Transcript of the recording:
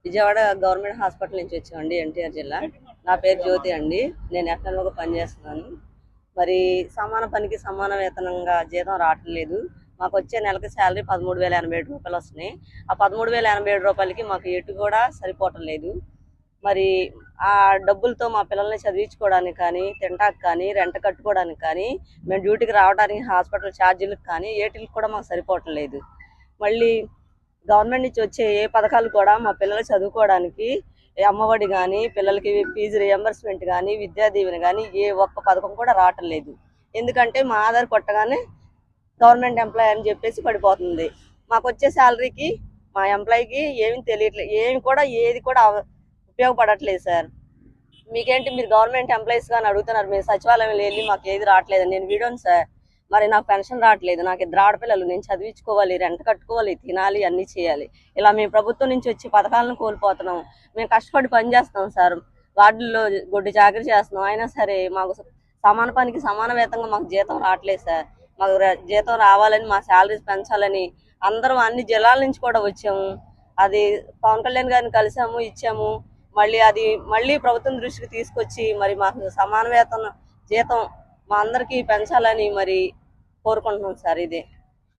Vijayawada government hospital నుంచి వచ్చామండి, ఎన్టీఆర్ జిల్లా. నా పేరు జ్యోతి అండి. నేను ఎఫ్ఎన్ఓగా పనిచేస్తున్నాను. మరి సమాన పనికి సమాన వేతనంగా జీతం రావట్లేదు. మాకు వచ్చే నెలకి శాలరీ 13,087 రూపాయలు వస్తున్నాయి. ఆ 13,087 రూపాయలకి మాకు ఎటు కూడా సరిపోవటం లేదు. మరి ఆ డబ్బులతో మా పిల్లల్ని చదివించుకోవడానికి కానీ, తింటానికి కానీ, రెంట్ కట్టుకోవడానికి కానీ, మేము డ్యూటీకి రావడానికి హాస్పిటల్ ఛార్జీలకు కానీ ఏటికి కూడా మాకు సరిపోవటం లేదు. మళ్ళీ గవర్నమెంట్ నుంచి వచ్చే ఏ పథకాలు కూడా మా పిల్లలు చదువుకోవడానికి, అమ్మఒడి కానీ, పిల్లలకి ఫీజు రియంబర్స్మెంట్ కానీ, విద్యా దీవెన కానీ ఏ ఒక్క పథకం కూడా రావటం లేదు. ఎందుకంటే మా ఆధార్ కొట్టగానే గవర్నమెంట్ ఎంప్లాయీ అని చెప్పేసి పడిపోతుంది. మాకు వచ్చే శాలరీకి మా ఎంప్లాయీకి ఏమి తెలియట్లేదు, ఏది కూడా ఉపయోగపడట్లేదు సార్. మీకేంటి, మీరు గవర్నమెంట్ ఎంప్లాయీస్ కానీ అడుగుతున్నారు, మీరు సచివాలయంలో వెళ్ళి మాకు ఏది రావట్లేదు. నేను వీడియోను సార్, మరి నాకు పెన్షన్ రావట్లేదు, నాకు 2 ఆడపిల్లలు, నేను చదివించుకోవాలి, రెంట్ కట్టుకోవాలి, తినాలి, అన్నీ చేయాలి. ఇలా మేము ప్రభుత్వం నుంచి వచ్చే పథకాలను కోల్పోతున్నాం. మేము కష్టపడి పని చేస్తాం సార్, వార్డుల్లో గొడ్డు చాకరీ చేస్తున్నాం. అయినా సరే మాకు సమాన పనికి సమాన వేతంగా మాకు జీతం రావట్లేదు సార్. మాకు జీతం రావాలని, మా శాలరీస్ పెంచాలని అందరం అన్ని జిల్లాల నుంచి కూడా వచ్చాము. అది పవన్ కళ్యాణ్ గారిని కలిసాము, ఇచ్చాము. మళ్ళీ ప్రభుత్వం దృష్టికి తీసుకొచ్చి మరి మాకు సమాన వేతన జీతం మా అందరికీ పెంచాలని మరి కోరుకుంటున్నాం సార్. ఇదే